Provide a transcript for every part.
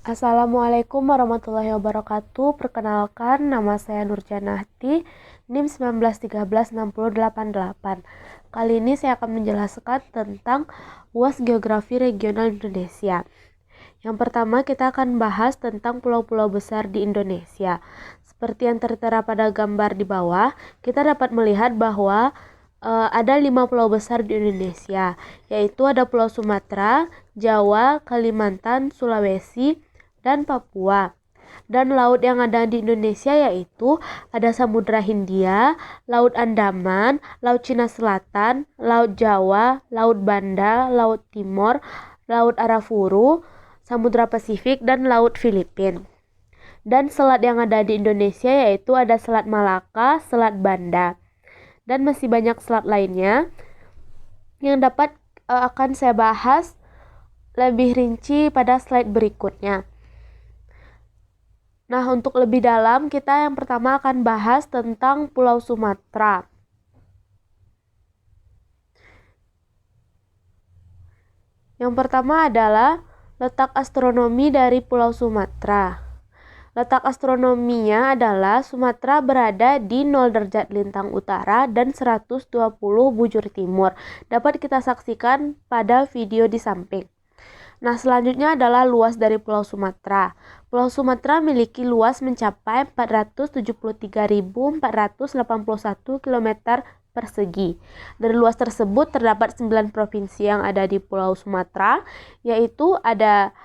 Assalamualaikum warahmatullahi wabarakatuh. Perkenalkan, nama saya Nurjanahti, NIM 19136088. Kali ini saya akan menjelaskan tentang UAS Geografi Regional Indonesia. Yang pertama, kita akan bahas tentang pulau-pulau besar di Indonesia. Seperti yang tertera pada gambar di bawah, kita dapat melihat bahwa ada 5 pulau besar di Indonesia, yaitu ada Pulau Sumatera, Jawa, Kalimantan, Sulawesi, dan Papua. Dan laut yang ada di Indonesia yaitu ada Samudra Hindia, Laut Andaman, Laut Cina Selatan, Laut Jawa, Laut Banda, Laut Timor, Laut Arafuru, Samudra Pasifik, dan Laut Filipina. Dan selat yang ada di Indonesia yaitu ada Selat Malaka, Selat Banda, dan masih banyak selat lainnya yang akan saya bahas lebih rinci pada slide berikutnya. Nah, untuk lebih dalam, kita yang pertama akan bahas tentang Pulau Sumatera. Yang pertama adalah letak astronomi dari Pulau Sumatera. Letak astronominya adalah Sumatera berada di 0 derajat lintang utara dan 120 bujur timur. Dapat kita saksikan pada video di samping. Nah, selanjutnya adalah luas dari Pulau Sumatera. Pulau Sumatera memiliki luas mencapai 473.481 km persegi. Dari luas tersebut terdapat 9 provinsi yang ada di Pulau Sumatera, yaitu ada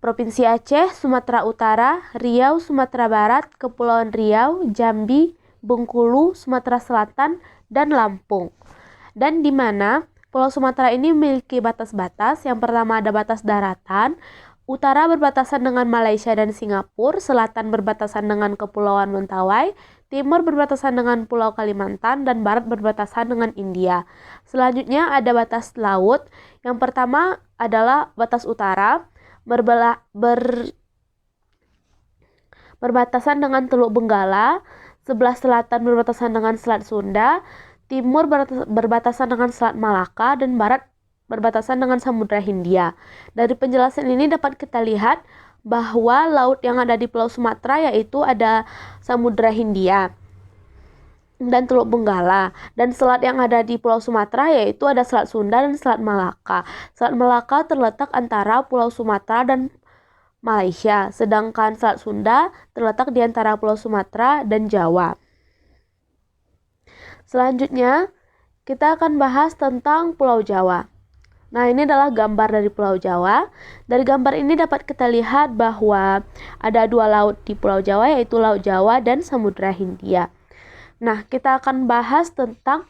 Provinsi Aceh, Sumatera Utara, Riau, Sumatera Barat, Kepulauan Riau, Jambi, Bengkulu, Sumatera Selatan, dan Lampung. Dan di mana Pulau Sumatera ini memiliki batas-batas. Yang pertama ada batas daratan. Utara berbatasan dengan Malaysia dan Singapura, selatan berbatasan dengan Kepulauan Mentawai, timur berbatasan dengan Pulau Kalimantan, dan barat berbatasan dengan India. Selanjutnya ada batas laut. Yang pertama adalah batas utara, berbatasan dengan Teluk Benggala, sebelah selatan berbatasan dengan Selat Sunda, timur berbatasan dengan Selat Malaka, dan barat berbatasan dengan Samudra Hindia. Dari penjelasan ini dapat kita lihat bahwa laut yang ada di Pulau Sumatera yaitu ada Samudra Hindia dan Teluk Benggala, dan selat yang ada di Pulau Sumatera yaitu ada Selat Sunda dan Selat Malaka. Selat Malaka terletak antara Pulau Sumatera dan Malaysia, sedangkan Selat Sunda terletak di antara Pulau Sumatera dan Jawa. Selanjutnya, kita akan bahas tentang Pulau Jawa. Nah, ini adalah gambar dari Pulau Jawa. Dari gambar ini dapat kita lihat bahwa ada 2 laut di Pulau Jawa, yaitu Laut Jawa dan Samudra Hindia. Nah, kita akan bahas tentang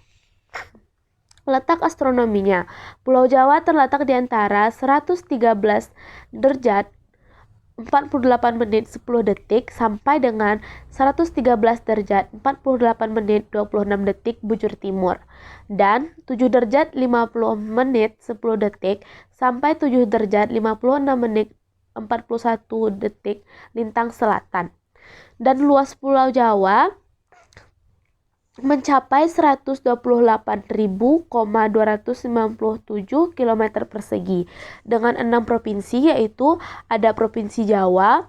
letak astronominya. Pulau Jawa terletak di antara 113 derajat 48 menit 10 detik sampai dengan 113 derajat 48 menit 26 detik bujur timur, dan 7 derajat 50 menit 10 detik sampai 7 derajat 56 menit 41 detik lintang selatan. Dan luas Pulau Jawa mencapai 128.297 km persegi dengan 6 provinsi, yaitu ada Provinsi Jawa,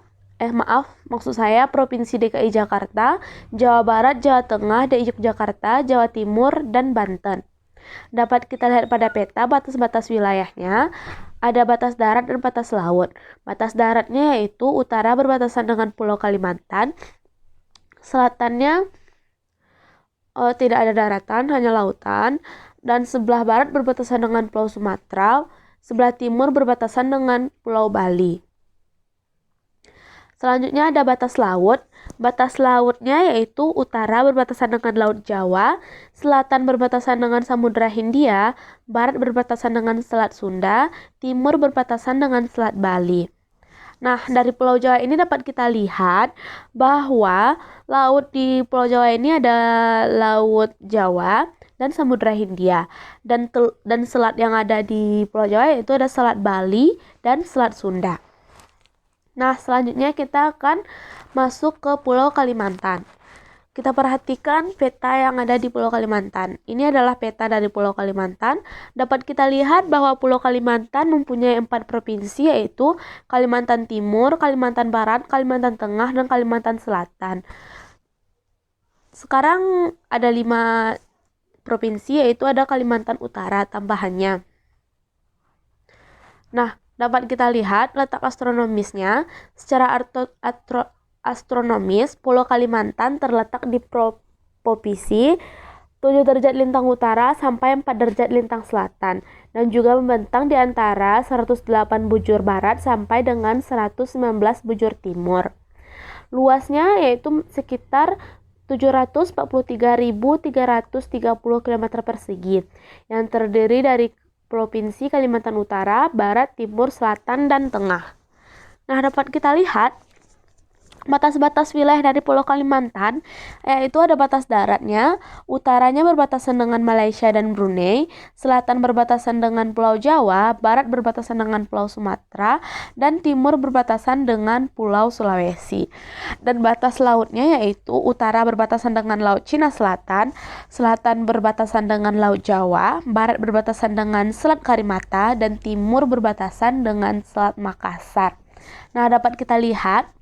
Provinsi DKI Jakarta, Jawa Barat, Jawa Tengah, DKI Yogyakarta, Jawa Timur, dan Banten. Dapat kita lihat pada peta batas-batas wilayahnya, ada batas darat dan batas laut. Batas daratnya yaitu utara berbatasan dengan Pulau Kalimantan, selatannya tidak ada daratan, hanya lautan, dan sebelah barat berbatasan dengan Pulau Sumatera, sebelah timur berbatasan dengan Pulau Bali. Selanjutnya ada batas laut. Batas lautnya yaitu utara berbatasan dengan Laut Jawa, selatan berbatasan dengan Samudra Hindia, barat berbatasan dengan Selat Sunda, timur berbatasan dengan Selat Bali. Nah, dari Pulau Jawa ini dapat kita lihat bahwa laut di Pulau Jawa ini ada Laut Jawa dan Samudra Hindia. Dan selat yang ada di Pulau Jawa itu ada Selat Bali dan Selat Sunda. Nah, selanjutnya kita akan masuk ke Pulau Kalimantan. kita perhatikan peta yang ada di Pulau Kalimantan. Ini adalah peta dari Pulau Kalimantan. Dapat kita lihat bahwa Pulau Kalimantan mempunyai 4 provinsi, yaitu Kalimantan Timur, Kalimantan Barat, Kalimantan Tengah, dan Kalimantan Selatan. Sekarang ada 5 provinsi, yaitu ada Kalimantan Utara tambahannya. Nah, dapat kita lihat letak astronomisnya. Secara astronomis, Pulau Kalimantan terletak di posisi 7 derajat lintang utara sampai 4 derajat lintang selatan, dan juga membentang di antara 108 bujur barat sampai dengan 119 bujur timur. Luasnya yaitu sekitar 743.330 km persegi, yang terdiri dari Provinsi Kalimantan Utara, Barat, Timur, Selatan, dan Tengah. Nah, dapat kita lihat batas-batas wilayah dari Pulau Kalimantan, yaitu ada batas daratnya, utaranya berbatasan dengan Malaysia dan Brunei, selatan berbatasan dengan Pulau Jawa, barat berbatasan dengan Pulau Sumatera, dan timur berbatasan dengan Pulau Sulawesi. Dan batas lautnya yaitu utara berbatasan dengan Laut Cina Selatan, selatan berbatasan dengan Laut Jawa, barat berbatasan dengan Selat Karimata, dan timur berbatasan dengan Selat Makassar. Nah, dapat kita lihat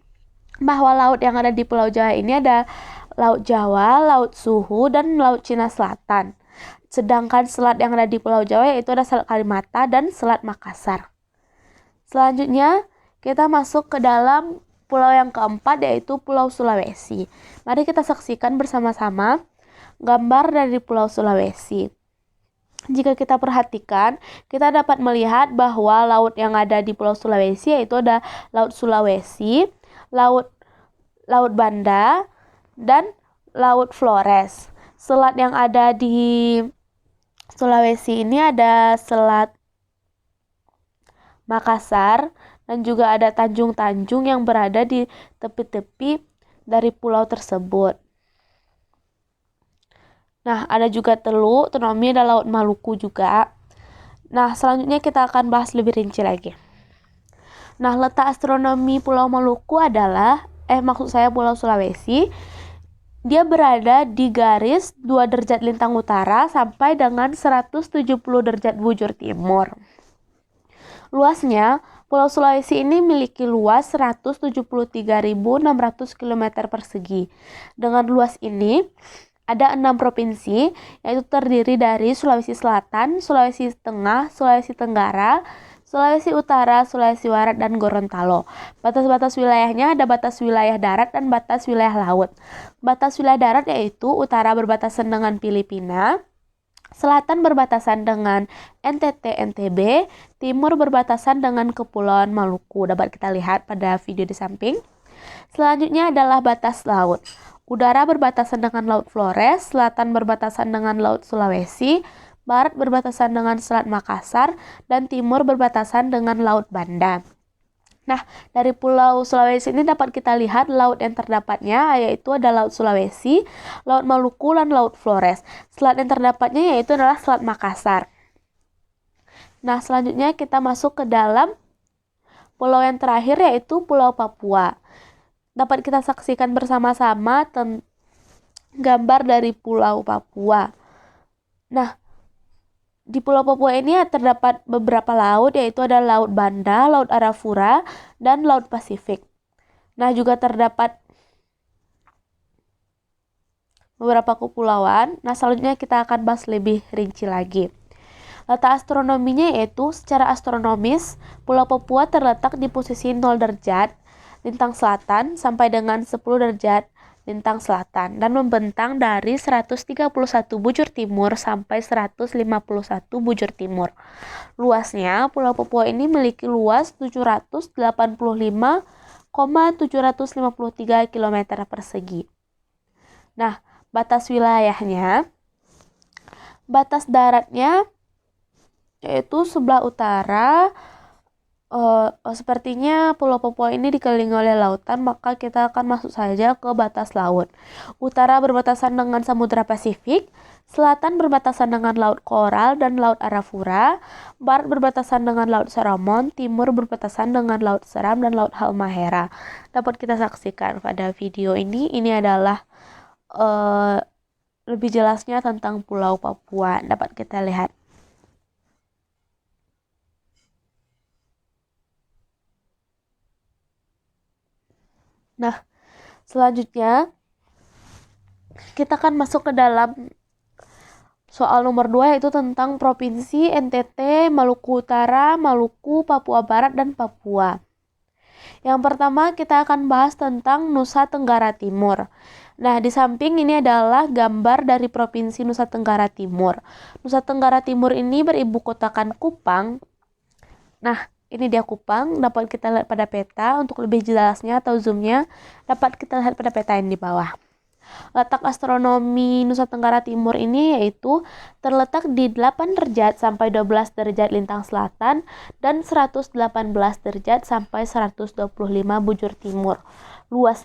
bahwa laut yang ada di Pulau Jawa ini ada Laut Jawa, Laut Suhu, dan Laut Cina Selatan. Sedangkan selat yang ada di Pulau Jawa yaitu ada Selat Kalimata dan Selat Makassar. Selanjutnya kita masuk ke dalam pulau yang keempat, yaitu Pulau Sulawesi. Mari kita saksikan bersama-sama gambar dari Pulau Sulawesi. Jika kita perhatikan, kita dapat melihat bahwa laut yang ada di Pulau Sulawesi yaitu ada Laut Sulawesi, Laut Banda, dan Laut Flores. Selat yang ada di Sulawesi ini ada Selat Makassar, dan juga ada tanjung-tanjung yang berada di tepi-tepi dari pulau tersebut. Nah, ada juga Teluk, Tonomi, ada Laut Maluku juga. Nah, selanjutnya kita akan bahas lebih rinci lagi. Nah, letak astronomi Pulau Maluku adalah, Pulau Sulawesi. Dia berada di garis 2 derajat lintang utara sampai dengan 170 derajat bujur timur. Luasnya, Pulau Sulawesi ini memiliki luas 173.600 km persegi. Dengan luas ini, ada 6 provinsi, yaitu terdiri dari Sulawesi Selatan, Sulawesi Tengah, Sulawesi Tenggara, Sulawesi Utara, Sulawesi Barat, dan Gorontalo. Batas-batas wilayahnya ada batas wilayah darat dan batas wilayah laut. Batas wilayah darat yaitu utara berbatasan dengan Filipina, selatan berbatasan dengan NTT/NTB, timur berbatasan dengan Kepulauan Maluku. Dapat kita lihat pada video di samping. Selanjutnya adalah batas laut. Udara berbatasan dengan Laut Flores, selatan berbatasan dengan Laut Sulawesi, barat berbatasan dengan Selat Makassar, dan timur berbatasan dengan Laut Banda. Nah, dari Pulau Sulawesi ini dapat kita lihat laut yang terdapatnya, yaitu ada Laut Sulawesi, Laut Maluku, dan Laut Flores. Selat yang terdapatnya yaitu adalah Selat Makassar. Nah, selanjutnya kita masuk ke dalam pulau yang terakhir, yaitu Pulau Papua. Dapat kita saksikan bersama-sama gambar dari Pulau Papua. Nah, di Pulau Papua ini terdapat beberapa laut, yaitu ada Laut Banda, Laut Arafura, dan Laut Pasifik. Nah, juga terdapat beberapa kepulauan. Nah, selanjutnya kita akan bahas lebih rinci lagi. Letak astronominya yaitu secara astronomis, Pulau Papua terletak di posisi 0 derajat lintang selatan sampai dengan 10 derajat lintang selatan, dan membentang dari 131 bujur timur sampai 151 bujur timur. Luasnya, Pulau Papua ini memiliki luas 785,753 km persegi. Nah, batas wilayahnya, batas daratnya yaitu sebelah utara. Sepertinya Pulau Papua ini dikelilingi oleh lautan, maka kita akan masuk saja ke batas laut. Utara berbatasan dengan Samudra Pasifik, selatan berbatasan dengan Laut Coral dan Laut Arafura, barat berbatasan dengan Laut Salomon, timur berbatasan dengan Laut Seram dan Laut Halmahera. Dapat kita saksikan pada video ini adalah eh, lebih jelasnya tentang Pulau Papua dapat kita lihat. Nah, selanjutnya kita akan masuk ke dalam soal nomor 2, yaitu tentang Provinsi NTT, Maluku Utara, Maluku, Papua Barat, dan Papua. Yang pertama kita akan bahas tentang Nusa Tenggara Timur. Nah, di samping ini adalah gambar dari Provinsi Nusa Tenggara Timur. Nusa Tenggara Timur ini beribu kotakan Kupang. Nah, ini dia Kupang, dapat kita lihat pada peta. Untuk lebih jelasnya atau zoomnya, dapat kita lihat pada peta yang di bawah. Letak astronomi Nusa Tenggara Timur ini yaitu terletak di 8 derajat sampai 12 derajat lintang selatan dan 118 derajat sampai 125 bujur timur. Luas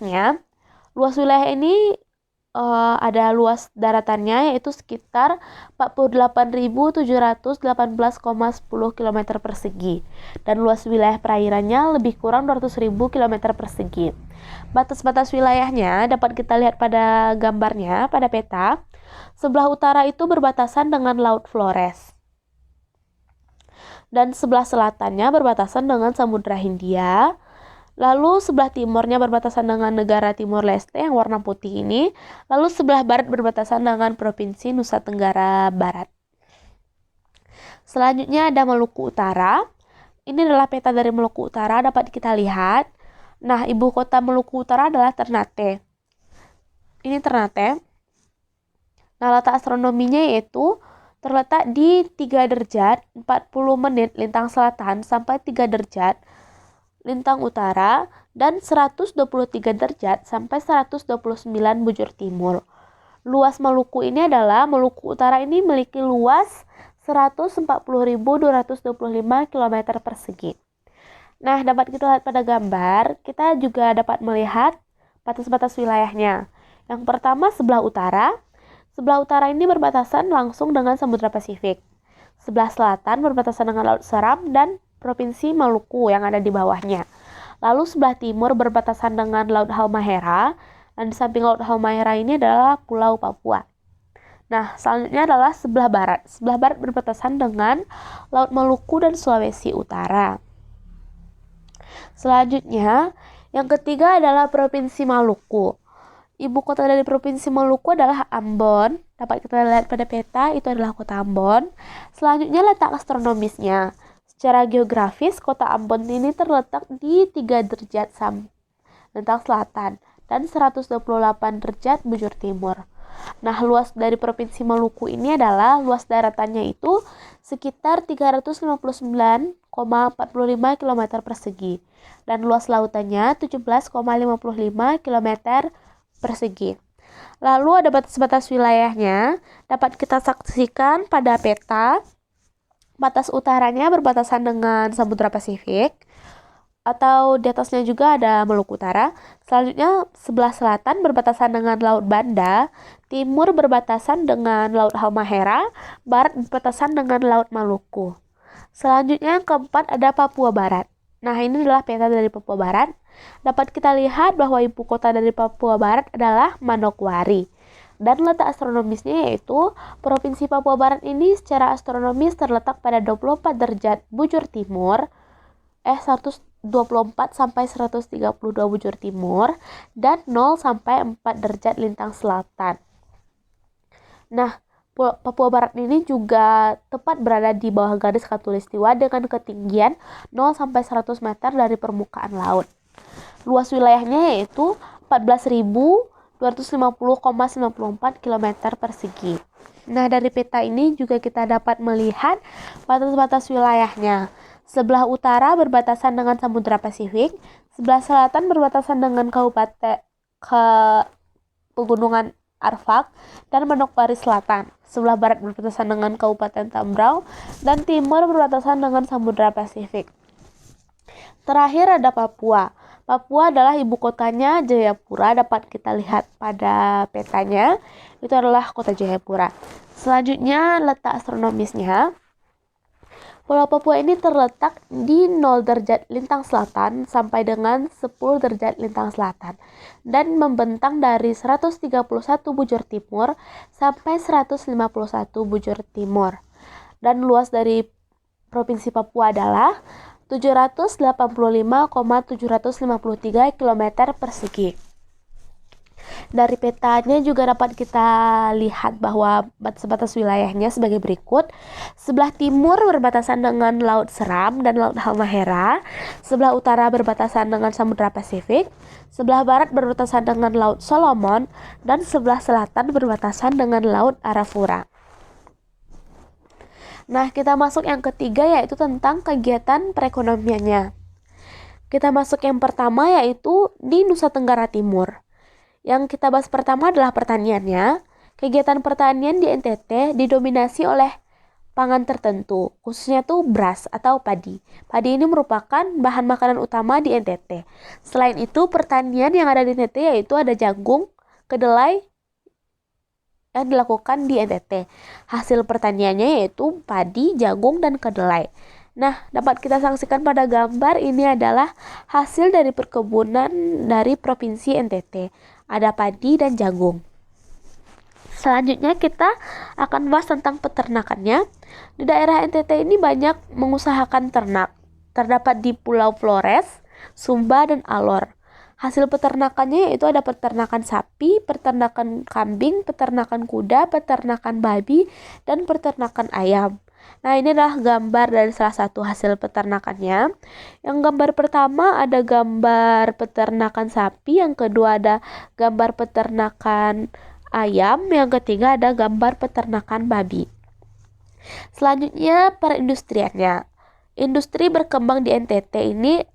wilayah ini ada luas daratannya yaitu sekitar 48.718,10 km persegi dan luas wilayah perairannya lebih kurang 200.000 km persegi. Batas-batas wilayahnya dapat kita lihat pada gambarnya, pada peta. Sebelah utara itu berbatasan dengan Laut Flores dan sebelah selatannya berbatasan dengan Samudra Hindia. Lalu sebelah timurnya berbatasan dengan negara Timor Leste yang warna putih ini. Lalu sebelah barat berbatasan dengan Provinsi Nusa Tenggara Barat. Selanjutnya ada Maluku Utara. Ini adalah peta dari Maluku Utara, dapat kita lihat. Nah, ibu kota Maluku Utara adalah Ternate. Ini Ternate. Nah, letak astronominya yaitu terletak di 3 derajat 40 menit lintang selatan sampai 3 derajat lintang utara dan 123 derajat sampai 129 bujur timur. Luas Maluku ini adalah Maluku Utara ini memiliki luas 140.225 km persegi. Nah, dapat kita lihat pada gambar, kita juga dapat melihat batas-batas wilayahnya. Yang pertama sebelah utara. Sebelah utara ini berbatasan langsung dengan Samudra Pasifik. Sebelah selatan berbatasan dengan Laut Seram dan Provinsi Maluku yang ada di bawahnya. Lalu sebelah timur berbatasan dengan Laut Halmahera, dan di samping Laut Halmahera ini adalah Pulau Papua. Nah, selanjutnya adalah sebelah barat. Sebelah barat berbatasan dengan Laut Maluku dan Sulawesi Utara. Selanjutnya, yang ketiga adalah Provinsi Maluku. Ibu kota dari Provinsi Maluku adalah Ambon. Dapat kita lihat pada peta, itu adalah kota Ambon. Selanjutnya letak astronomisnya. Secara geografis, kota Ambon ini terletak di 3 derajat lintang selatan dan 128 derajat bujur timur. Nah, luas dari Provinsi Maluku ini adalah luas daratannya itu sekitar 359,45 km persegi dan luas lautannya 17,55 km persegi. Lalu ada batas-batas wilayahnya, dapat kita saksikan pada peta. Batas utaranya berbatasan dengan Samudra Pasifik, atau di atasnya juga ada Maluku Utara. Selanjutnya sebelah selatan berbatasan dengan Laut Banda, timur berbatasan dengan Laut Halmahera, barat berbatasan dengan Laut Maluku. Selanjutnya yang keempat ada Papua Barat. Nah, ini adalah peta dari Papua Barat. Dapat kita lihat bahwa ibu kota dari Papua Barat adalah Manokwari. Dan letak astronomisnya yaitu Provinsi Papua Barat ini secara astronomis terletak pada 24 derajat bujur timur, 124 sampai 132 bujur timur, dan 0 sampai 4 derajat lintang selatan. Nah, Papua Barat ini juga tepat berada di bawah garis khatulistiwa dengan ketinggian 0 sampai 100 meter dari permukaan laut. Luas wilayahnya yaitu 14.250,94 km persegi. Nah, dari peta ini juga kita dapat melihat batas-batas wilayahnya. Sebelah utara berbatasan dengan Samudra Pasifik, sebelah selatan berbatasan dengan Pegunungan Arfak dan Manokwari Selatan. Sebelah barat berbatasan dengan Kabupaten Tambrau dan timur berbatasan dengan Samudra Pasifik. Terakhir ada Papua. Papua adalah ibu kotanya Jayapura, dapat kita lihat pada petanya. Itu adalah kota Jayapura. Selanjutnya letak astronomisnya. Pulau Papua ini terletak di 0 derajat lintang selatan sampai dengan 10 derajat lintang selatan dan membentang dari 131 bujur timur sampai 151 bujur timur. Dan luas dari Provinsi Papua adalah 785,753 km persegi. Dari petanya juga dapat kita lihat bahwa batas-batas wilayahnya sebagai berikut. Sebelah timur berbatasan dengan Laut Seram dan Laut Halmahera. Sebelah utara berbatasan dengan Samudra Pasifik. Sebelah barat berbatasan dengan Laut Solomon. Dan sebelah selatan berbatasan dengan Laut Arafura. Nah, kita masuk yang ketiga, yaitu tentang kegiatan perekonomiannya. Kita masuk yang pertama, yaitu di Nusa Tenggara Timur. Yang kita bahas pertama adalah pertaniannya. Kegiatan pertanian di NTT didominasi oleh pangan tertentu, khususnya tuh beras atau padi. Padi ini merupakan bahan makanan utama di NTT. Selain itu, pertanian yang ada di NTT yaitu ada jagung, kedelai yang dilakukan di NTT. Hasil pertaniannya yaitu padi, jagung, dan kedelai. Nah, dapat kita saksikan pada gambar ini adalah hasil dari perkebunan dari Provinsi NTT. Ada padi dan jagung. Selanjutnya kita akan bahas tentang peternakannya. Di daerah NTT ini banyak mengusahakan ternak. Terdapat di Pulau Flores, Sumba, dan Alor. Hasil peternakannya yaitu ada peternakan sapi, peternakan kambing, peternakan kuda, peternakan babi, dan peternakan ayam. Nah, ini adalah gambar dari salah satu hasil peternakannya. Yang gambar pertama ada gambar peternakan sapi, yang kedua ada gambar peternakan ayam, yang ketiga ada gambar peternakan babi. Selanjutnya perindustriannya. Industri berkembang di NTT ini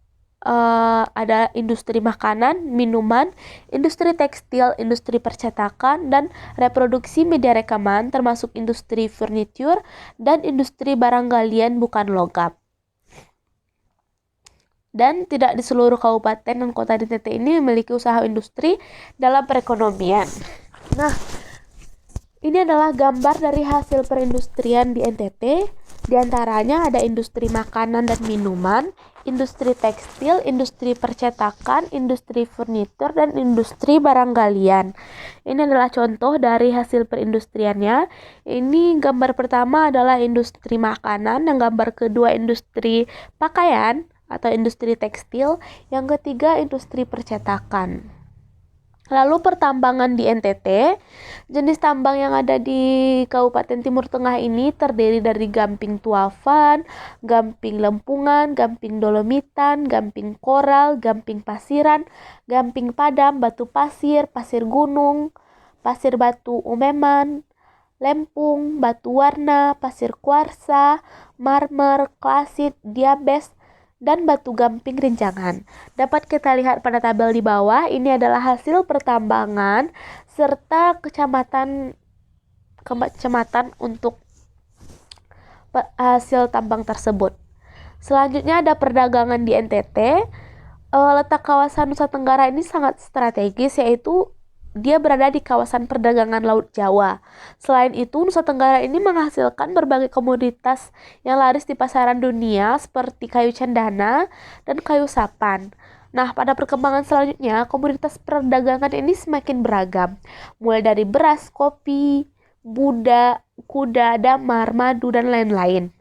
ada industri makanan, minuman, industri tekstil, industri percetakan, dan reproduksi media rekaman, termasuk industri furnitur dan industri barang galian bukan logam. Dan tidak di seluruh kabupaten dan kota di NTT ini memiliki usaha industri dalam perekonomian. Nah, ini adalah gambar dari hasil perindustrian di NTT. Di antaranya ada industri makanan dan minuman, industri tekstil, industri percetakan, industri furnitur, dan industri barang galian. Ini adalah contoh dari hasil perindustriannya. Ini gambar pertama adalah industri makanan, yang gambar kedua industri pakaian atau industri tekstil, yang ketiga industri percetakan. Lalu pertambangan di NTT, jenis tambang yang ada di Kabupaten Timur Tengah ini terdiri dari gamping tuafan, gamping lempungan, gamping dolomitan, gamping koral, gamping pasiran, gamping padam, batu pasir, pasir gunung, pasir batu umeman, lempung, batu warna, pasir kuarsa, marmer, klasit, diabes, dan batu gamping rinjangan. Dapat kita lihat pada tabel di bawah, ini adalah hasil pertambangan serta kecamatan untuk hasil tambang tersebut. Selanjutnya ada perdagangan di NTT. Letak kawasan Nusa Tenggara ini sangat strategis, yaitu dia berada di kawasan perdagangan Laut Jawa. Selain itu, Nusa Tenggara ini menghasilkan berbagai komoditas yang laris di pasaran dunia seperti kayu cendana dan kayu sapan. Nah, pada perkembangan selanjutnya, komoditas perdagangan ini semakin beragam, mulai dari beras, kopi, kuda, damar, madu, dan lain-lain.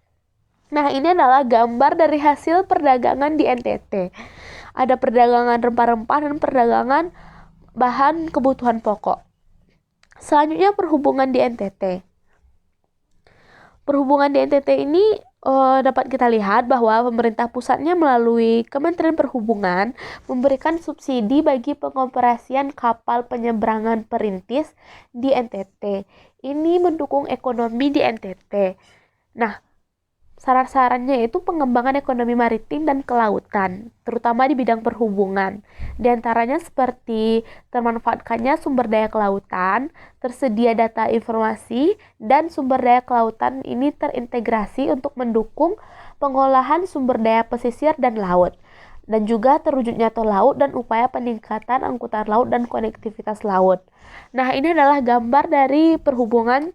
Nah, ini adalah gambar dari hasil perdagangan di NTT. Ada perdagangan rempah-rempah dan perdagangan bahan kebutuhan pokok. Selanjutnya perhubungan di NTT. Perhubungan di NTT ini dapat kita lihat bahwa pemerintah pusatnya melalui Kementerian Perhubungan memberikan subsidi bagi pengoperasian kapal penyeberangan perintis di NTT. Ini mendukung ekonomi di NTT. Nah, saran-sarannya itu pengembangan ekonomi maritim dan kelautan, terutama di bidang perhubungan. Di antaranya seperti termanfaatkannya sumber daya kelautan, tersedia data informasi, dan sumber daya kelautan ini terintegrasi untuk mendukung pengolahan sumber daya pesisir dan laut, dan juga terwujudnya tol laut dan upaya peningkatan angkutan laut dan konektivitas laut. Nah, ini adalah gambar dari perhubungan.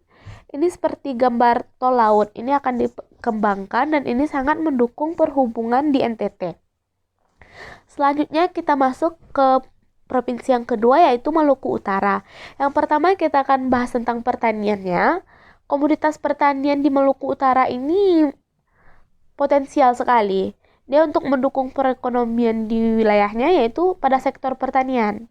Ini seperti gambar tol laut. Ini akan kembangkan dan ini sangat mendukung perhubungan di NTT. Selanjutnya kita masuk ke provinsi yang kedua yaitu Maluku Utara. Yang pertama kita akan bahas tentang pertaniannya. Komoditas pertanian di Maluku Utara ini potensial sekali. Dia untuk mendukung perekonomian di wilayahnya yaitu pada sektor pertanian.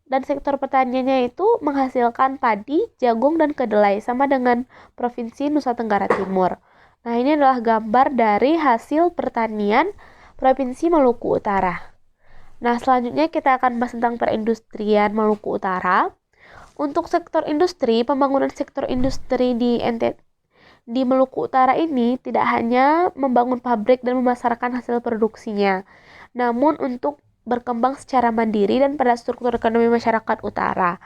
Dan sektor pertaniannya itu menghasilkan padi, jagung, dan kedelai sama dengan Provinsi Nusa Tenggara Timur. Nah, ini adalah gambar dari hasil pertanian Provinsi Maluku Utara. Nah, selanjutnya kita akan bahas tentang perindustrian Maluku Utara. Untuk sektor industri, pembangunan sektor industri di Maluku Utara ini tidak hanya membangun pabrik dan memasarkan hasil produksinya, namun untuk berkembang secara mandiri dan pada struktur ekonomi masyarakat utara.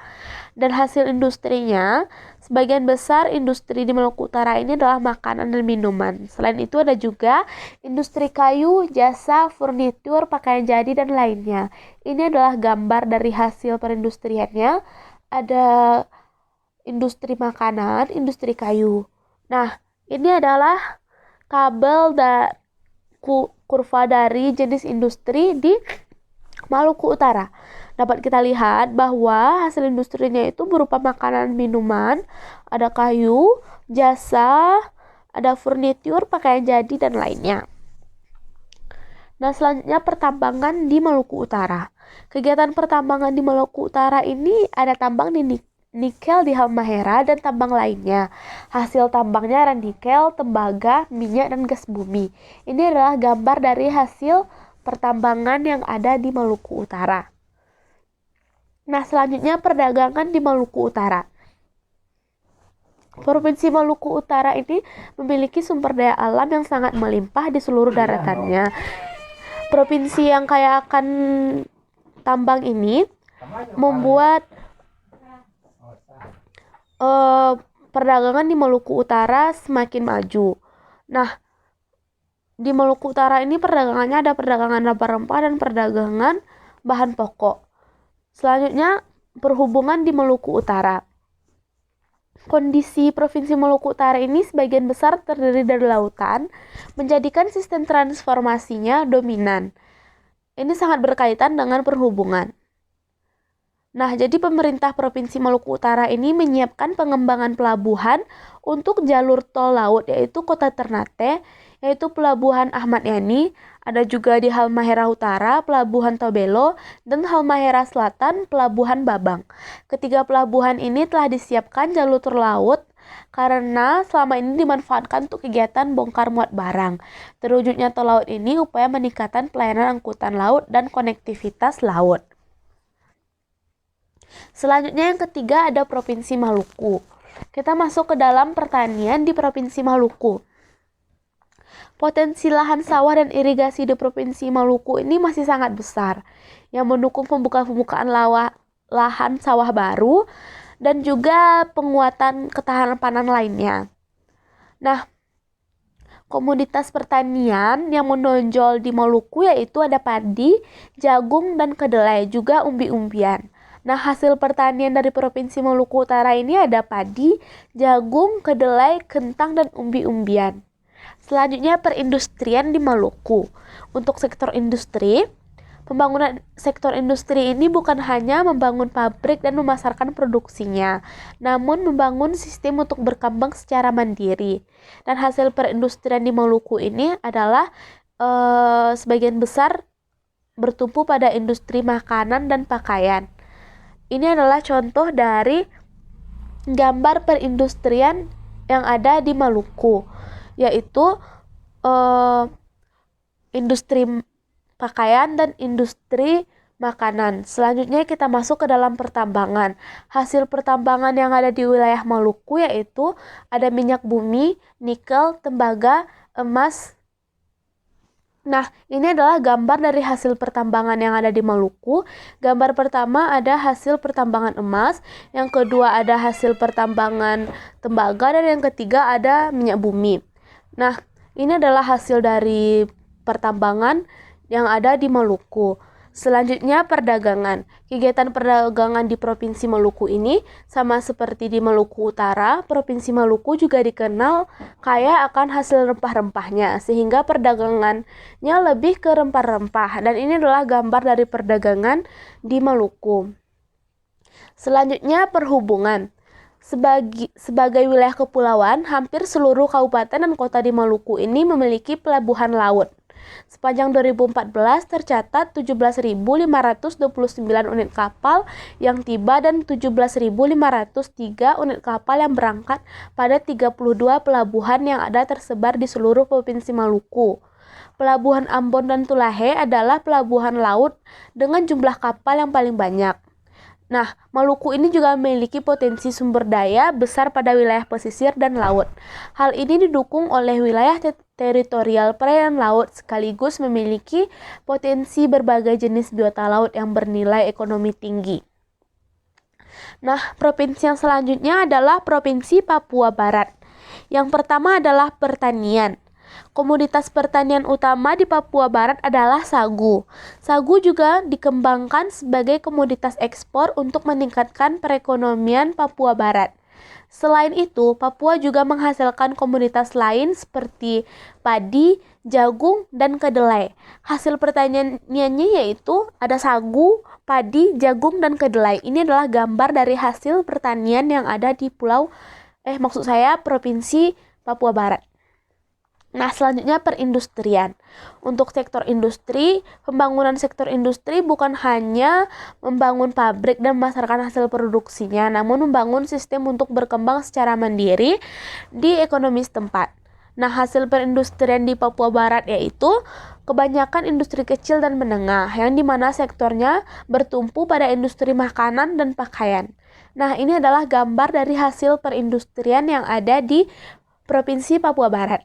Dan hasil industrinya, sebagian besar industri di Maluku Utara ini adalah makanan dan minuman. Selain itu ada juga industri kayu, jasa, furnitur, pakaian jadi, dan lainnya. Ini adalah gambar dari hasil perindustriannya. Ada industri makanan, industri kayu. Nah, ini adalah tabel kurva dari jenis industri di Maluku Utara. Dapat kita lihat bahwa hasil industrinya itu berupa makanan, minuman, ada kayu, jasa, ada furnitur, pakaian jadi, dan lainnya. Nah, selanjutnya pertambangan di Maluku Utara. Kegiatan pertambangan di Maluku Utara ini ada tambang di nikel di Halmahera dan tambang lainnya. Hasil tambangnya ada nikel, tembaga, minyak, dan gas bumi. Ini adalah gambar dari hasil pertambangan yang ada di Maluku Utara. Nah, selanjutnya perdagangan di Maluku Utara. Provinsi Maluku Utara ini memiliki sumber daya alam yang sangat melimpah di seluruh daratannya. Provinsi yang kaya akan tambang ini membuat perdagangan di Maluku Utara semakin maju. Nah, di Maluku Utara ini perdagangannya ada perdagangan rempah-rempah dan perdagangan bahan pokok. Selanjutnya, perhubungan di Maluku Utara. Kondisi Provinsi Maluku Utara ini sebagian besar terdiri dari lautan, menjadikan sistem transformasinya dominan. Ini sangat berkaitan dengan perhubungan. Nah, jadi pemerintah Provinsi Maluku Utara ini menyiapkan pengembangan pelabuhan untuk jalur tol laut, yaitu Kota Ternate, yaitu Pelabuhan Ahmad Yani, ada juga di Halmahera Utara, Pelabuhan Tobelo, dan Halmahera Selatan, Pelabuhan Babang. Ketiga pelabuhan ini telah disiapkan jalur tol laut karena selama ini dimanfaatkan untuk kegiatan bongkar muat barang. Terwujudnya tol laut ini upaya meningkatkan pelayanan angkutan laut dan konektivitas laut. Selanjutnya yang ketiga ada Provinsi Maluku. Kita masuk ke dalam pertanian di Provinsi Maluku. Potensi lahan sawah dan irigasi di Provinsi Maluku ini masih sangat besar, yang mendukung pembukaan lahan sawah baru dan juga penguatan ketahanan pangan lainnya. Nah, komoditas pertanian yang menonjol di Maluku yaitu ada padi, jagung, dan kedelai, juga umbi-umbian. Nah, hasil pertanian dari Provinsi Maluku Utara ini ada padi, jagung, kedelai, kentang, dan umbi-umbian. Selanjutnya perindustrian di Maluku. Untuk sektor industri, pembangunan sektor industri ini bukan hanya membangun pabrik dan memasarkan produksinya, namun membangun sistem untuk berkembang secara mandiri. Dan hasil perindustrian di Maluku ini adalah sebagian besar bertumpu pada industri makanan dan pakaian. Ini adalah contoh dari gambar perindustrian yang ada di Maluku, yaitu industri pakaian dan industri makanan. Selanjutnya kita masuk ke dalam pertambangan. Hasil pertambangan yang ada di wilayah Maluku yaitu ada minyak bumi, nikel, tembaga, emas. Nah, ini adalah gambar dari hasil pertambangan yang ada di Maluku. Gambar pertama ada hasil pertambangan emas, yang kedua ada hasil pertambangan tembaga, dan yang ketiga ada minyak bumi. Nah, ini adalah hasil dari pertambangan yang ada di Maluku. Selanjutnya perdagangan. Kegiatan perdagangan di Provinsi Maluku ini sama seperti di Maluku Utara, Provinsi Maluku juga dikenal kaya akan hasil rempah-rempahnya, sehingga perdagangannya lebih ke rempah-rempah, dan ini adalah gambar dari perdagangan di Maluku. Selanjutnya perhubungan. Sebagai wilayah kepulauan, hampir seluruh kabupaten dan kota di Maluku ini memiliki pelabuhan laut. Sepanjang 2014 tercatat 17.529 unit kapal yang tiba dan 17.503 unit kapal yang berangkat pada 32 pelabuhan yang ada tersebar di seluruh Provinsi Maluku. Pelabuhan Ambon dan Tulahe adalah pelabuhan laut dengan jumlah kapal yang paling banyak. Nah, Maluku ini juga memiliki potensi sumber daya besar pada wilayah pesisir dan laut. Hal ini didukung oleh wilayah teritorial perairan laut sekaligus memiliki potensi berbagai jenis biota laut yang bernilai ekonomi tinggi. Nah, provinsi yang selanjutnya adalah Provinsi Papua Barat. Yang pertama adalah pertanian. Komoditas pertanian utama di Papua Barat adalah sagu. Sagu juga dikembangkan sebagai komoditas ekspor untuk meningkatkan perekonomian Papua Barat. Selain itu, Papua juga menghasilkan komoditas lain seperti padi, jagung, dan kedelai. Hasil pertaniannya yaitu ada sagu, padi, jagung, dan kedelai. Ini adalah gambar dari hasil pertanian yang ada di Provinsi Papua Barat. Nah, selanjutnya perindustrian. Untuk sektor industri, pembangunan sektor industri bukan hanya membangun pabrik dan memasarkan hasil produksinya, namun membangun sistem untuk berkembang secara mandiri di ekonomi setempat. Nah, hasil perindustrian di Papua Barat yaitu kebanyakan industri kecil dan menengah, yang dimana sektornya bertumpu pada industri makanan dan pakaian. Nah, ini adalah gambar dari hasil perindustrian yang ada di Provinsi Papua Barat.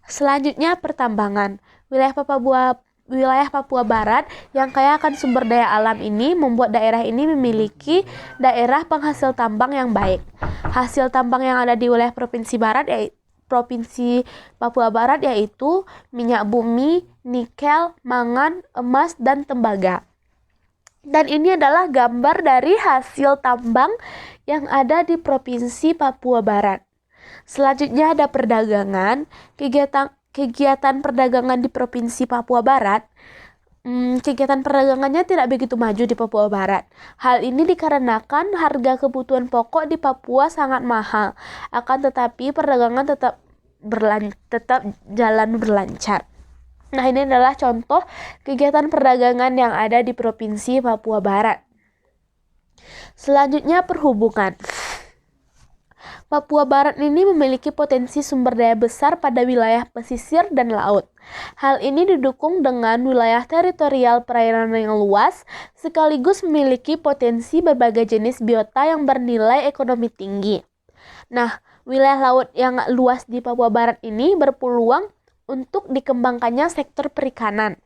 Selanjutnya pertambangan. Wilayah Papua Barat yang kaya akan sumber daya alam ini membuat daerah ini memiliki daerah penghasil tambang yang baik. Hasil tambang yang ada di wilayah Provinsi Papua Barat yaitu minyak bumi, nikel, mangan, emas, dan tembaga. Dan ini adalah gambar dari hasil tambang yang ada di Provinsi Papua Barat. Selanjutnya ada perdagangan. Kegiatan perdagangan di Provinsi Papua Barat, kegiatan perdagangannya tidak begitu maju di Papua Barat. Hal ini dikarenakan harga kebutuhan pokok di Papua sangat mahal. Akan tetapi perdagangan tetap jalan berlancar. Nah, ini adalah contoh kegiatan perdagangan yang ada di Provinsi Papua Barat. Selanjutnya perhubungan. Papua Barat ini memiliki potensi sumber daya besar pada wilayah pesisir dan laut. Hal ini didukung dengan wilayah teritorial perairan yang luas, sekaligus memiliki potensi berbagai jenis biota yang bernilai ekonomi tinggi. Nah, wilayah laut yang luas di Papua Barat ini berpeluang untuk dikembangkannya sektor perikanan.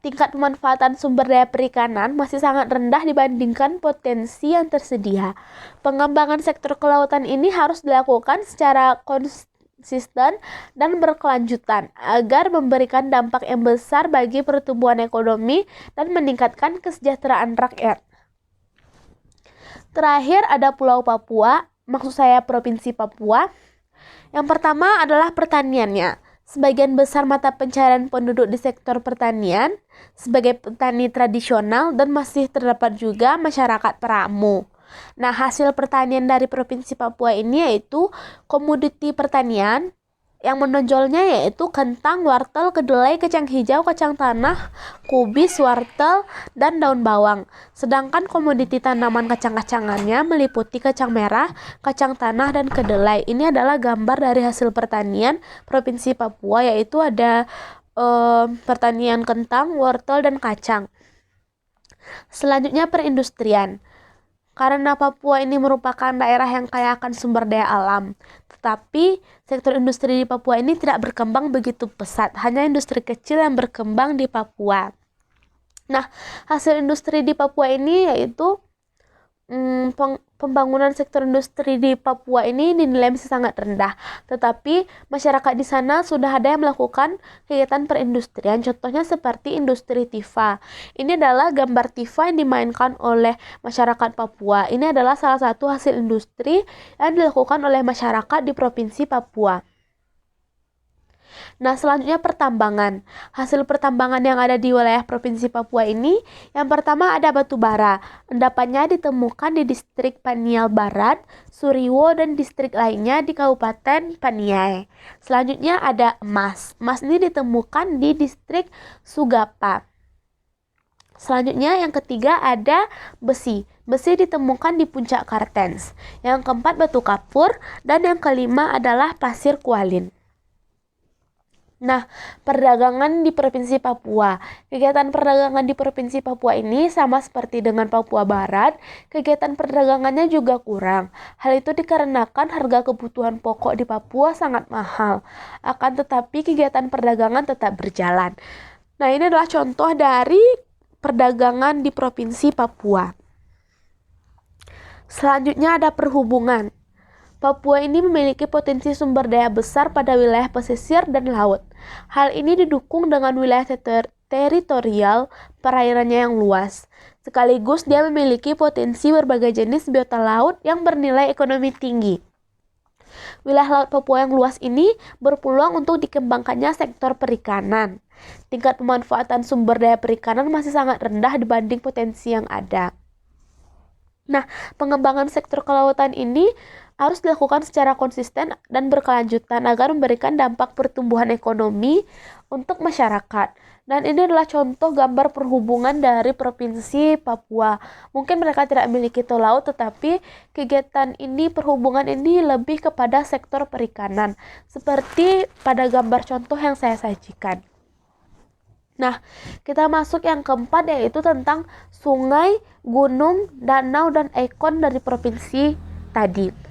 Tingkat pemanfaatan sumber daya perikanan masih sangat rendah dibandingkan potensi yang tersedia. Pengembangan sektor kelautan ini harus dilakukan secara konsisten dan berkelanjutan agar memberikan dampak yang besar bagi pertumbuhan ekonomi dan meningkatkan kesejahteraan rakyat. Terakhir ada Pulau Papua, maksud saya Provinsi Papua. Yang pertama adalah pertaniannya. Sebagian besar mata pencaharian penduduk di sektor pertanian sebagai petani tradisional dan masih terdapat juga masyarakat pramu. Nah, hasil pertanian dari Provinsi Papua ini yaitu komoditi pertanian yang menonjolnya yaitu kentang, wortel, kedelai, kacang hijau, kacang tanah, kubis, wortel, dan daun bawang. Sedangkan komoditi tanaman kacang-kacangannya meliputi kacang merah, kacang tanah, dan kedelai. Ini adalah gambar dari hasil pertanian Provinsi Papua, yaitu ada pertanian kentang, wortel, dan kacang. Selanjutnya perindustrian. Karena Papua ini merupakan daerah yang kaya akan sumber daya alam, tetapi sektor industri di Papua ini tidak berkembang begitu pesat, hanya industri kecil yang berkembang di Papua. Nah, hasil industri di Papua ini yaitu pembangunan sektor industri di Papua ini dinilai masih sangat rendah. Tetapi masyarakat di sana sudah ada yang melakukan kegiatan perindustrian, contohnya seperti industri tifa. Ini adalah gambar tifa yang dimainkan oleh masyarakat Papua. Ini adalah salah satu hasil industri yang dilakukan oleh masyarakat di Provinsi Papua. Nah, selanjutnya pertambangan. Hasil pertambangan yang ada di wilayah Provinsi Papua ini, yang pertama ada batu bara. Endapannya ditemukan di distrik Paniai Barat, Suriwo, dan distrik lainnya di Kabupaten Paniai. Selanjutnya ada emas. Emas ini ditemukan di distrik Sugapa. Selanjutnya yang ketiga ada besi. Besi ditemukan di puncak Kartens. Yang keempat batu kapur, dan yang kelima adalah pasir kualin. Nah, perdagangan di Provinsi Papua. Kegiatan perdagangan di Provinsi Papua ini sama seperti dengan Papua Barat, kegiatan perdagangannya juga kurang. Hal itu dikarenakan harga kebutuhan pokok di Papua sangat mahal. Akan tetapi kegiatan perdagangan tetap berjalan. Nah, ini adalah contoh dari perdagangan di Provinsi Papua. Selanjutnya ada perhubungan. Papua ini memiliki potensi sumber daya besar pada wilayah pesisir dan laut. Hal ini didukung dengan wilayah teritorial perairannya yang luas. Sekaligus dia memiliki potensi berbagai jenis biota laut yang bernilai ekonomi tinggi. Wilayah laut Papua yang luas ini berpeluang untuk dikembangkannya sektor perikanan. Tingkat pemanfaatan sumber daya perikanan masih sangat rendah dibanding potensi yang ada. Nah, pengembangan sektor kelautan ini harus dilakukan secara konsisten dan berkelanjutan agar memberikan dampak pertumbuhan ekonomi untuk masyarakat. Dan ini adalah contoh gambar perhubungan dari Provinsi Papua. Mungkin mereka tidak memiliki tol laut, tetapi kegiatan ini, perhubungan ini lebih kepada sektor perikanan. Seperti pada gambar contoh yang saya sajikan. Nah, kita masuk yang keempat, yaitu tentang sungai, gunung, danau, dan ikon dari provinsi tadi.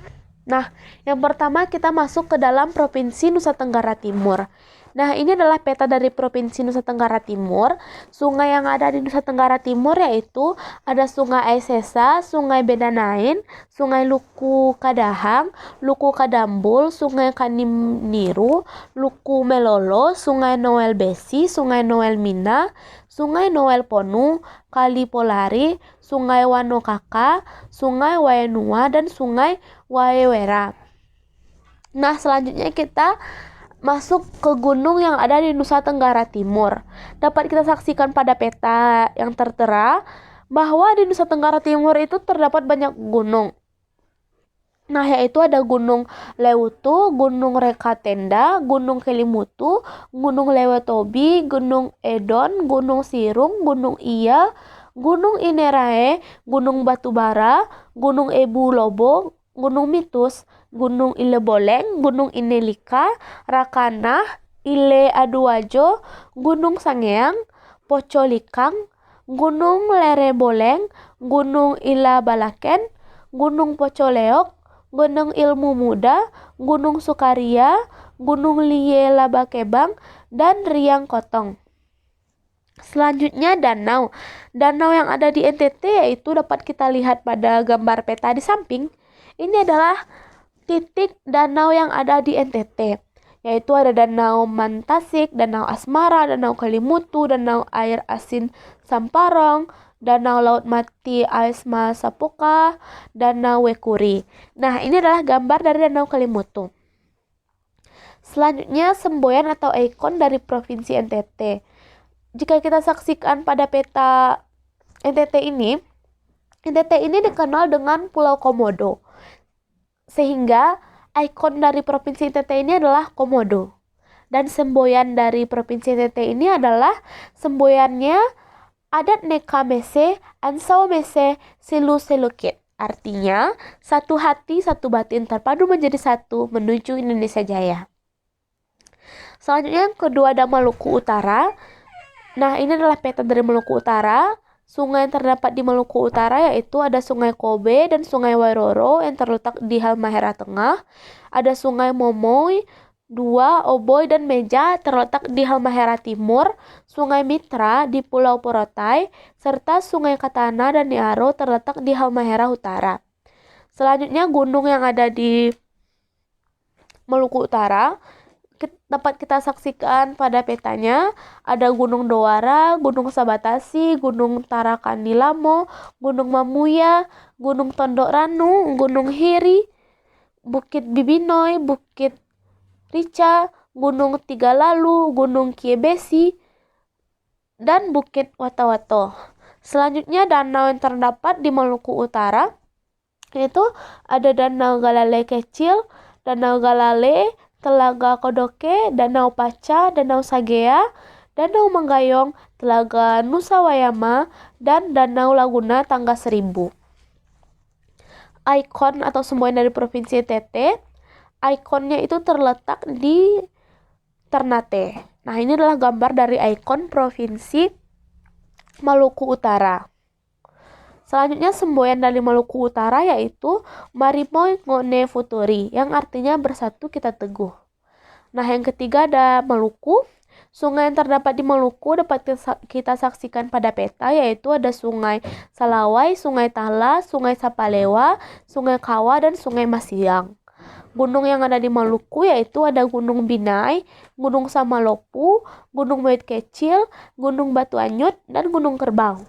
Nah, yang pertama kita masuk ke dalam Provinsi Nusa Tenggara Timur. Nah, ini adalah peta dari Provinsi Nusa Tenggara Timur. Sungai yang ada di Nusa Tenggara Timur yaitu ada Sungai Aisesa, Sungai Bedanain, Sungai Luku Kadahang, Luku Kadambul, Sungai Kaniniru, Luku Melolo, Sungai Noel Besi, Sungai Noel Mina, Sungai Noel Ponu, Kali Polari, Sungai Wanokaka, Sungai Waenua, dan Sungai Waewera. Nah, selanjutnya kita masuk ke gunung yang ada di Nusa Tenggara Timur. Dapat kita saksikan pada peta yang tertera bahwa di Nusa Tenggara Timur itu terdapat banyak gunung. Nah, yaitu ada Gunung Leutu, Gunung Rekatenda, Gunung Kelimutu, Gunung Lewetobi, Gunung Edon, Gunung Sirung, Gunung Iya, Gunung Inerae, Gunung Batubara, Gunung Ebu Lobo, Gunung Mitus, Gunung Ileboleng, Gunung Inelika, Rakana, Ile Aduajo, Gunung Sangeang, Pocolikang, Gunung Lereboleng, Gunung Ila Balaken, Gunung Pocoleok, Gunung Ilmu Muda, Gunung Sukaria, Gunung Lie Labakebang, dan Riang Kotong. Selanjutnya danau. Danau yang ada di NTT yaitu dapat kita lihat pada gambar peta di samping. Ini adalah titik danau yang ada di NTT, yaitu ada Danau Mantasik, Danau Asmara, Danau Kelimutu, Danau Air Asin Samparong, Danau Laut Mati Aisma Sapuka, Danau Wekuri. Nah, ini adalah gambar dari Danau Kelimutu. Selanjutnya semboyan atau ikon dari Provinsi NTT. Jika kita saksikan pada peta NTT ini dikenal dengan Pulau Komodo. Sehingga ikon dari Provinsi NTT ini adalah Komodo. Dan semboyan dari Provinsi NTT ini adalah semboyannya Adat Neka Mese, Ansau Mese, Silu Selukit. Artinya, satu hati, satu batin terpadu menjadi satu menuju Indonesia Jaya. Selanjutnya yang kedua ada Maluku Utara. Nah, ini adalah peta dari Maluku Utara. Sungai yang terdapat di Maluku Utara yaitu ada Sungai Kobe dan Sungai Wairoro yang terletak di Halmahera Tengah. Ada Sungai Momoy, Dua, Oboy, dan Meja terletak di Halmahera Timur. Sungai Mitra di Pulau Porotai, serta Sungai Katana dan Niaro terletak di Halmahera Utara. Selanjutnya gunung yang ada di Maluku Utara dapat kita saksikan pada petanya. Ada Gunung Dowara, Gunung Sabatasi, Gunung Tarakandilamo, Gunung Mamuya, Gunung Tondok Ranu, Gunung Hiri, Bukit Bibinoy, Bukit Rica, Gunung Tigalalu, Gunung Kiebesi, dan Bukit Watawato. Selanjutnya danau yang terdapat di Maluku Utara yaitu ada Danau Galale kecil, Danau Galale, Telaga Kodoke, Danau Paca, Danau Sagea, Danau Menggayong, Telaga Nusa Wayama, dan Danau Laguna Tangga Seribu. Ikon atau semboyan dari Provinsi NTT, ikonnya itu terletak di Ternate. Nah, ini adalah gambar dari ikon Provinsi Maluku Utara. Selanjutnya semboyan dari Maluku Utara yaitu Marimoy Ngone Futuri, yang artinya bersatu kita teguh. Nah, yang ketiga ada Maluku. Sungai yang terdapat di Maluku dapat kita saksikan pada peta, yaitu ada Sungai Salawai, Sungai Tala, Sungai Sapalewa, Sungai Kawa, dan Sungai Masiang. Gunung yang ada di Maluku yaitu ada Gunung Binai, Gunung Samalopu, Gunung Bait Kecil, Gunung Batu Anyut, dan Gunung Kerbau.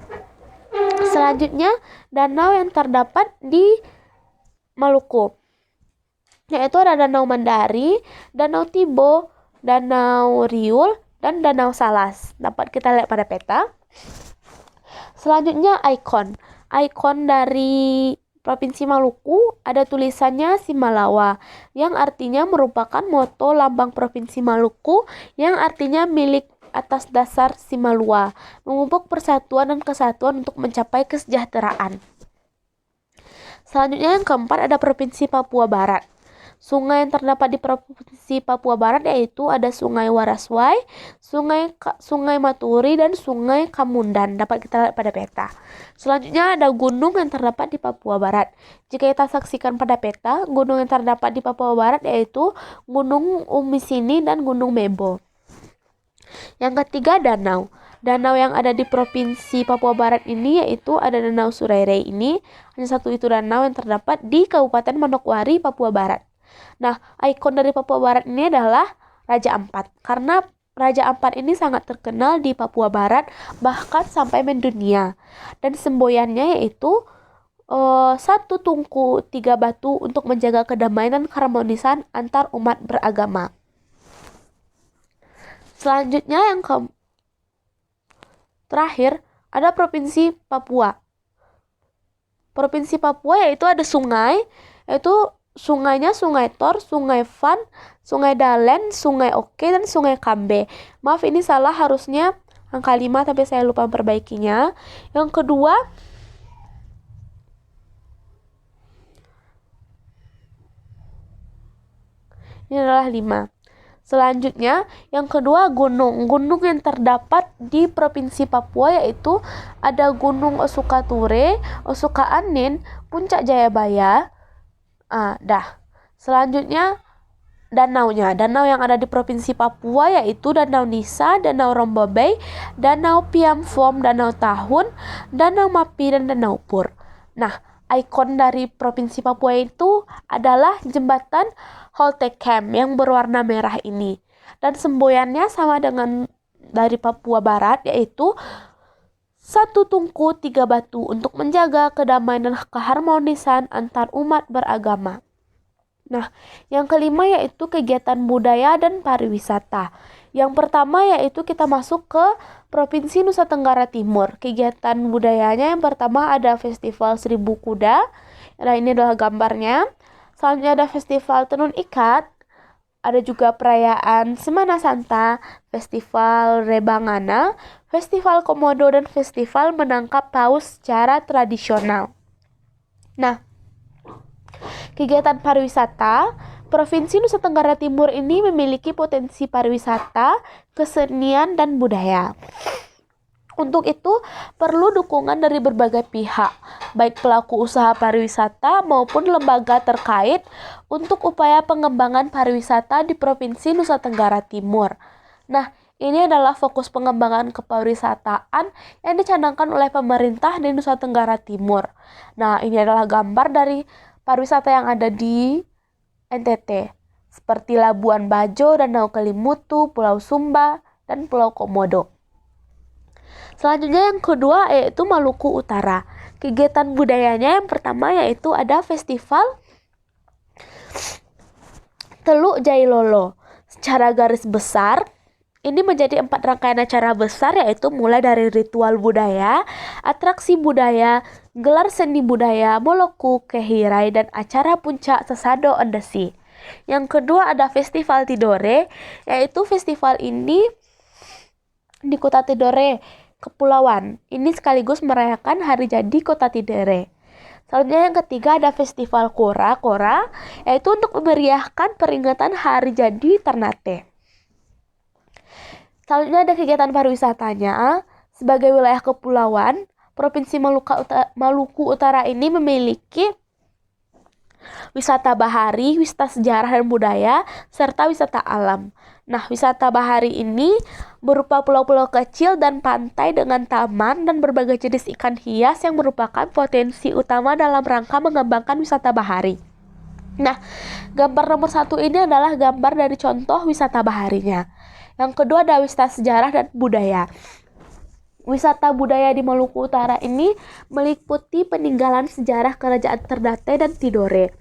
Selanjutnya, danau yang terdapat di Maluku yaitu ada Danau Mandari, Danau Tibo, Danau Riul, dan Danau Salas. Dapat kita lihat pada peta. Selanjutnya ikon. Ikon dari Provinsi Maluku ada tulisannya Simalawa, yang artinya merupakan moto lambang Provinsi Maluku, yang artinya milik atas dasar Simalua, memupuk persatuan dan kesatuan untuk mencapai kesejahteraan. Selanjutnya yang keempat ada Provinsi Papua Barat. Sungai yang terdapat di Provinsi Papua Barat yaitu ada Sungai Waraswai, Sungai Maturi, dan Sungai Kamundan. Dapat kita lihat pada peta. Selanjutnya ada gunung yang terdapat di Papua Barat. Jika kita saksikan pada peta, gunung yang terdapat di Papua Barat yaitu Gunung Umisini dan Gunung Mebo. Yang ketiga danau. Danau yang ada di Provinsi Papua Barat ini yaitu ada Danau Surere ini. Hanya satu itu danau yang terdapat di Kabupaten Manokwari, Papua Barat. Nah, ikon dari Papua Barat ini adalah Raja Ampat. Karena Raja Ampat ini sangat terkenal di Papua Barat, bahkan sampai mendunia. Dan semboyannya yaitu satu tungku tiga batu untuk menjaga kedamaian dan keharmonisan antar umat beragama. Selanjutnya yang terakhir ada Provinsi Papua. Provinsi Papua yaitu ada sungai, yaitu sungainya Sungai Tor, Sungai Van, Sungai Dalen, Sungai Oke, dan Sungai Kambe. Maaf ini salah, harusnya angka 5 tapi saya lupa memperbaikinya. Yang kedua ini adalah 5. Selanjutnya, yang kedua gunung. Gunung yang terdapat di Provinsi Papua yaitu ada Gunung Osuka Ture, Osuka Anin, Puncak Jayabaya. Selanjutnya, danaunya. Danau yang ada di Provinsi Papua yaitu Danau Nisa, Danau Rombobei, Danau Piamfom, Danau Tahun, Danau Mapi, dan Danau Pur. Nah, ikon dari Provinsi Papua itu adalah jembatan Holtecam yang berwarna merah ini. Dan semboyannya sama dengan dari Papua Barat yaitu satu tungku tiga batu untuk menjaga kedamaian dan keharmonisan antar umat beragama. Nah, yang kelima yaitu kegiatan budaya dan pariwisata. Yang pertama yaitu kita masuk ke Provinsi Nusa Tenggara Timur. Kegiatan budayanya yang pertama ada Festival Seribu Kuda. Nah, ini adalah gambarnya. Selanjutnya ada Festival Tenun Ikat. Ada juga perayaan Semana Santa, Festival Rebangana, Festival Komodo, dan Festival Menangkap Paus secara tradisional. Nah, kegiatan pariwisata, Provinsi Nusa Tenggara Timur ini memiliki potensi pariwisata, kesenian, dan budaya. Untuk itu, perlu dukungan dari berbagai pihak, baik pelaku usaha pariwisata maupun lembaga terkait untuk upaya pengembangan pariwisata di Provinsi Nusa Tenggara Timur. Nah, ini adalah fokus pengembangan kepariwisataan yang dicanangkan oleh pemerintah di Nusa Tenggara Timur. Nah, ini adalah gambar dari pariwisata yang ada di NTT, seperti Labuan Bajo, Danau Kelimutu, Pulau Sumba, dan Pulau Komodo. Selanjutnya yang kedua yaitu Maluku Utara. Kegiatan budayanya yang pertama yaitu ada Festival Teluk Jailolo. Secara garis besar, ini menjadi 4 rangkaian acara besar yaitu mulai dari ritual budaya, atraksi budaya, gelar seni budaya, Moloku Kehirai, dan acara puncak Sesado on the Sea. Yang kedua ada Festival Tidore, yaitu festival ini di Kota Tidore, Kepulauan. Ini sekaligus merayakan hari jadi Kota Tidore. Selanjutnya yang ketiga ada Festival Kora, yaitu untuk memeriahkan peringatan hari jadi Ternate. Selanjutnya ada kegiatan pariwisatanya. Sebagai wilayah kepulauan, Provinsi Maluku Utara ini memiliki wisata bahari, wisata sejarah dan budaya, serta wisata alam. Nah, wisata bahari ini berupa pulau-pulau kecil dan pantai dengan taman dan berbagai jenis ikan hias yang merupakan potensi utama dalam rangka mengembangkan wisata bahari. Nah, gambar nomor 1 ini adalah gambar dari contoh wisata baharinya. Yang kedua ada wisata sejarah dan budaya. Wisata budaya di Maluku Utara ini meliputi peninggalan sejarah Kerajaan Ternate dan Tidore.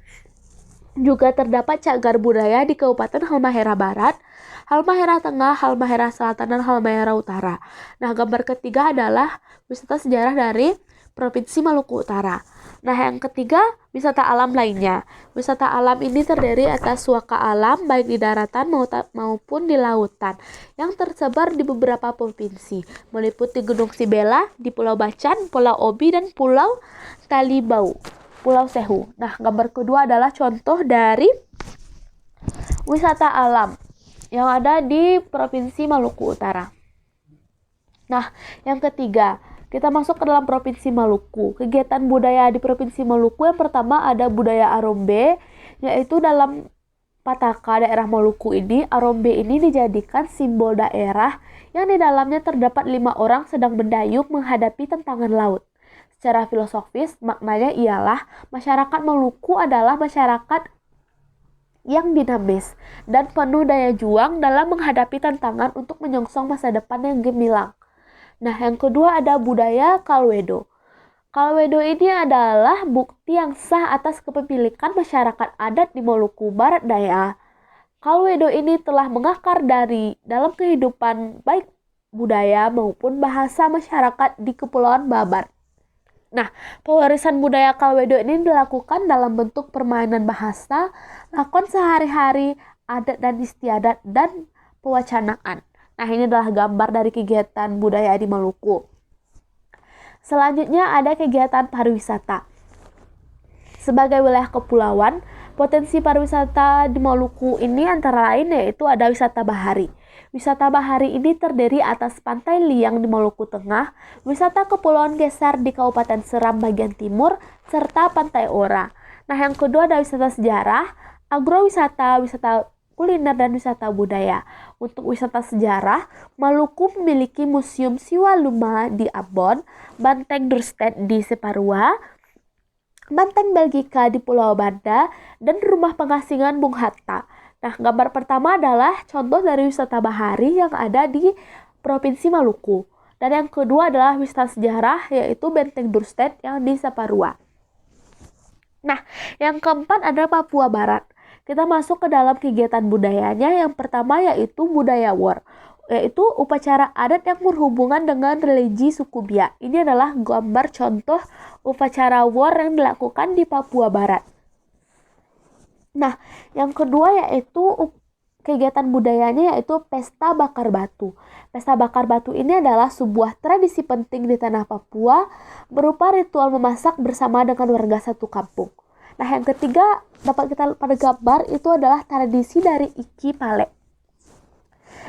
Juga terdapat cagar budaya di Kabupaten Halmahera Barat, Halmahera Tengah, Halmahera Selatan, dan Halmahera Utara. Nah, gambar ketiga adalah wisata sejarah dari Provinsi Maluku Utara. Nah, yang ketiga, wisata alam lainnya. Wisata alam ini terdiri atas suaka alam baik di daratan maupun di lautan yang tersebar di beberapa provinsi, meliputi Gunung Sibela di Pulau Bacan, Pulau Obi, dan Pulau Talibau, Pulau Sehu. Nah, gambar kedua adalah contoh dari wisata alam yang ada di Provinsi Maluku Utara. Nah, yang ketiga, kita masuk ke dalam Provinsi Maluku. Kegiatan budaya di Provinsi Maluku yang pertama ada budaya Arombe, yaitu dalam Pataka daerah Maluku ini, Arombe ini dijadikan simbol daerah yang di dalamnya terdapat 5 orang sedang mendayung menghadapi tantangan laut. Secara filosofis, maknanya ialah masyarakat Maluku adalah masyarakat yang dinamis dan penuh daya juang dalam menghadapi tantangan untuk menyongsong masa depan yang gemilang. Nah, yang kedua ada budaya Kalwedo. Kalwedo ini adalah bukti yang sah atas kepemilikan masyarakat adat di Maluku Barat Daya. Kalwedo ini telah mengakar dalam kehidupan baik budaya maupun bahasa masyarakat di Kepulauan Babar. Nah, pewarisan budaya Kalwedo ini dilakukan dalam bentuk permainan bahasa, lakon sehari-hari, adat dan istiadat, dan pewacanaan. Nah, ini adalah gambar dari kegiatan budaya di Maluku. Selanjutnya ada kegiatan pariwisata. Sebagai wilayah kepulauan, potensi pariwisata di Maluku ini antara lain yaitu ada wisata bahari. Wisata bahari ini terdiri atas Pantai Liang di Maluku Tengah, wisata Kepulauan Geser di Kabupaten Seram bagian timur, serta Pantai Ora. Nah, yang kedua ada wisata sejarah, agrowisata, wisata kuliner, dan wisata budaya. Untuk wisata sejarah, Maluku memiliki Museum Siwaluma di Ambon, Banteng Dorstad di Separua, Banteng Belgika di Pulau Banda, dan Rumah Pengasingan Bung Hatta. Nah, gambar pertama adalah contoh dari wisata bahari yang ada di Provinsi Maluku. Dan yang kedua adalah wisata sejarah, yaitu Benteng Dorstad yang di Separua. Nah, yang keempat ada Papua Barat. Kita masuk ke dalam kegiatan budayanya. Yang pertama yaitu budaya Wor, yaitu upacara adat yang berhubungan dengan religi suku Biak. Ini adalah gambar contoh upacara Wor yang dilakukan di Papua Barat. Nah, yang kedua yaitu kegiatan budayanya yaitu Pesta Bakar Batu. Pesta Bakar Batu ini adalah sebuah tradisi penting di tanah Papua berupa ritual memasak bersama dengan warga satu kampung. Nah, yang ketiga dapat kita pada gambar itu adalah tradisi dari Iki Pale.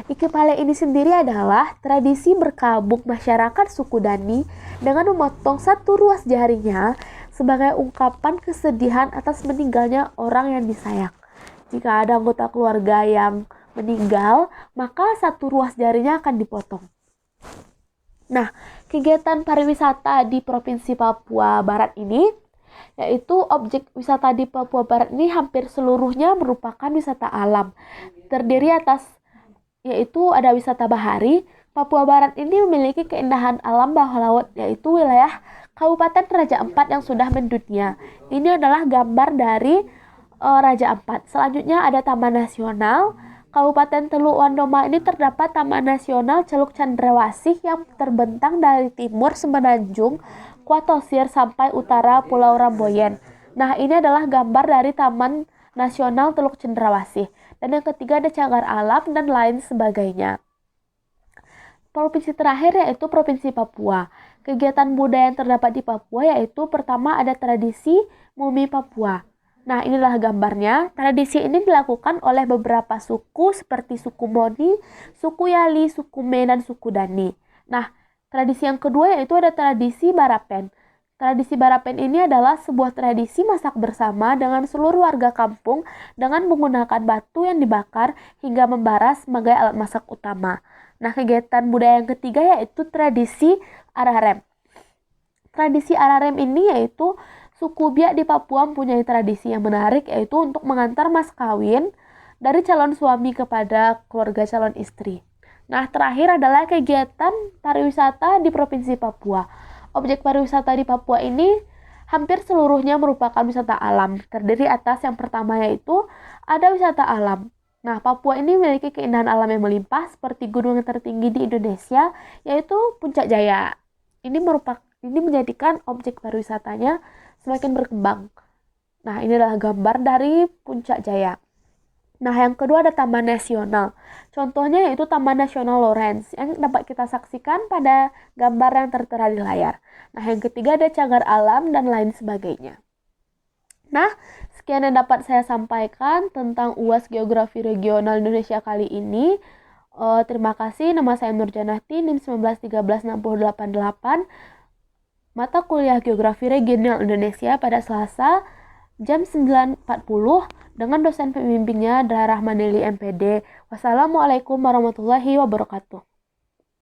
Iki Pale ini sendiri adalah tradisi berkabung masyarakat suku Dani dengan memotong satu ruas jarinya sebagai ungkapan kesedihan atas meninggalnya orang yang disayang. Jika ada anggota keluarga yang meninggal, maka satu ruas jarinya akan dipotong. Nah, kegiatan pariwisata di Provinsi Papua Barat ini yaitu objek wisata di Papua Barat ini hampir seluruhnya merupakan wisata alam. Terdiri atas yaitu ada wisata bahari. Papua Barat ini memiliki keindahan alam bawah laut, yaitu wilayah Kabupaten Raja Ampat yang sudah mendunia. Ini adalah gambar dari Raja Ampat. Selanjutnya ada Taman Nasional. Kabupaten Teluk Wandoma ini terdapat Taman Nasional Celuk Cendrawasih yang terbentang dari timur Semenanjung, Kuatosir sampai utara Pulau Ramboyen. Nah, ini adalah gambar dari Taman Nasional Teluk Cendrawasih. Dan yang ketiga ada cagar alam dan lain sebagainya. Provinsi terakhir yaitu Provinsi Papua. Kegiatan budaya yang terdapat di Papua yaitu pertama ada tradisi Mumi Papua. Nah, inilah gambarnya. Tradisi ini dilakukan oleh beberapa suku seperti suku Moni, suku Yali, suku Me, dan suku Dani. Nah, tradisi yang kedua yaitu ada tradisi Barapen. Tradisi Barapen ini adalah sebuah tradisi masak bersama dengan seluruh warga kampung dengan menggunakan batu yang dibakar hingga membara sebagai alat masak utama. Nah, kegiatan budaya yang ketiga yaitu tradisi Ararem. Tradisi Ararem ini yaitu suku Biak di Papua mempunyai tradisi yang menarik yaitu untuk mengantar mas kawin dari calon suami kepada keluarga calon istri. Nah, terakhir adalah kegiatan pariwisata di Provinsi Papua. Objek pariwisata di Papua ini hampir seluruhnya merupakan wisata alam. Terdiri atas yang pertama yaitu ada wisata alam. Nah, Papua ini memiliki keindahan alam yang melimpah seperti gunung yang tertinggi di Indonesia yaitu Puncak Jaya. Ini menjadikan objek pariwisatanya semakin berkembang. Nah, ini adalah gambar dari Puncak Jaya. Nah, yang kedua ada Taman Nasional. Contohnya yaitu Taman Nasional Lawrence yang dapat kita saksikan pada gambar yang tertera di layar. Nah, yang ketiga ada cagar alam dan lain sebagainya. Nah, sekian yang dapat saya sampaikan tentang UAS Geografi Regional Indonesia kali ini. Terima kasih. Nama saya Nurjanati, NIM 1913688. Mata kuliah Geografi Regional Indonesia pada Selasa jam 9.40 dengan dosen pembimbingnya Dara Rahmanili MPD. Wassalamualaikum warahmatullahi wabarakatuh.